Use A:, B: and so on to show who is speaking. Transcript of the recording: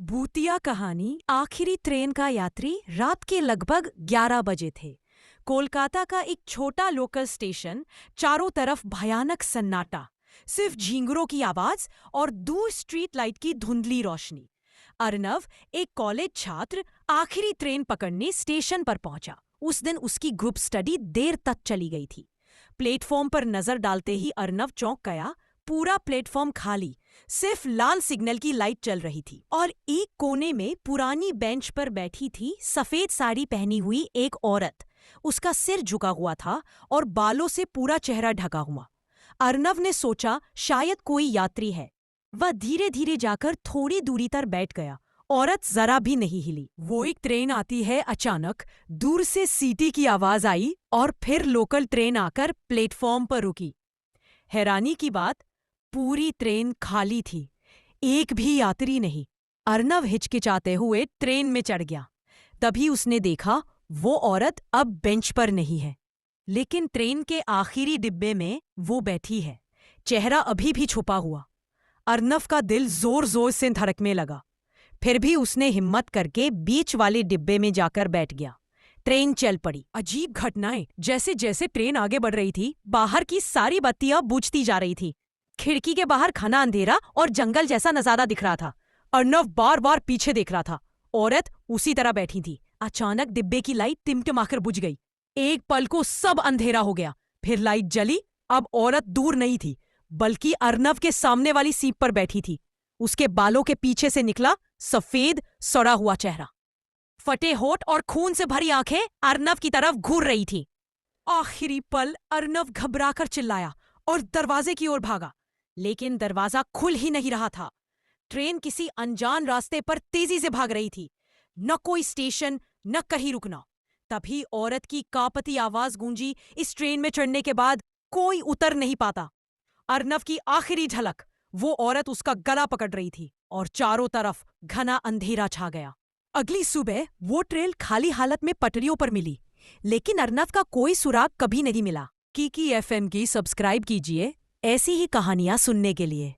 A: भूतिया कहानी। आखिरी ट्रेन का यात्री रात के लगभग 11 बजे थे। कोलकाता का एक छोटा लोकल स्टेशन, चारों तरफ भयानक सन्नाटा, सिर्फ झींगुरों की आवाज और दूर स्ट्रीट लाइट की धुंधली रोशनी। अर्नव, एक कॉलेज छात्र, आखिरी ट्रेन पकड़ने स्टेशन पर पहुंचा। उस दिन उसकी ग्रुप स्टडी देर तक चली गई थी। प्लेटफॉर्म पर नजर डालते ही अर्नव चौंक गया। पूरा प्लेटफॉर्म खाली, सिर्फ लाल सिग्नल की लाइट चल रही थी और एक कोने में पुरानी बेंच पर बैठी थी सफेद साड़ी पहनी हुई एक औरत। उसका सिर झुका हुआ था और बालों से पूरा चेहरा ढका हुआ। अर्नव ने सोचा शायद कोई यात्री है। वह धीरे धीरे जाकर थोड़ी दूरी पर बैठ गया। औरत जरा भी नहीं हिली। वो एक ट्रेन आती है। अचानक दूर से सीटी की आवाज आई और फिर लोकल ट्रेन आकर प्लेटफॉर्म पर रुकी। हैरानी की बात, पूरी ट्रेन खाली थी, एक भी यात्री नहीं। अर्नव हिचकिचाते हुए ट्रेन में चढ़ गया। तभी उसने देखा वो औरत अब बेंच पर नहीं है, लेकिन ट्रेन के आखिरी डिब्बे में वो बैठी है, चेहरा अभी भी छुपा हुआ। अर्नव का दिल जोर जोर से धड़कने लगा। फिर भी उसने हिम्मत करके बीच वाले डिब्बे में जाकर बैठ गया। ट्रेन चल पड़ी। अजीब घटनाएं। जैसे जैसे ट्रेन आगे बढ़ रही थी, बाहर की सारी बत्तियां बुझती जा रही थी। खिड़की के बाहर घना अंधेरा और जंगल जैसा नजारा दिख रहा था। अर्नव बार बार पीछे देख रहा था। औरत उसी तरह बैठी थी। अचानक डिब्बे की लाइट टिमटिमाकर बुझ गई। एक पल को सब अंधेरा हो गया। फिर लाइट जली। अब औरत दूर नहीं थी, बल्कि अर्नव के सामने वाली सीट पर बैठी थी। उसके बालों के पीछे से निकला सफेद सड़ा हुआ चेहरा। फटे होठ और खून से भरी आंखें अर्नव की तरफ घूर रही थी। आखिरी पल, अर्नव घबराकर चिल्लाया और दरवाजे की ओर भागा, लेकिन दरवाजा खुल ही नहीं रहा था। ट्रेन किसी अनजान रास्ते पर तेजी से भाग रही थी। न कोई स्टेशन, न कहीं रुकना। तभी औरत की कांपती आवाज गूंजी, इस ट्रेन में चढ़ने के बाद कोई उतर नहीं पाता। अर्नव की आखिरी झलक, वो औरत उसका गला पकड़ रही थी और चारों तरफ घना अंधेरा छा गया। अगली सुबह वो ट्रेन खाली हालत में पटरियों पर मिली, लेकिन अर्नव का कोई सुराग कभी नहीं मिला। कीकी एफएम की सब्सक्राइब कीजिए ऐसी ही कहानियां सुनने के लिए।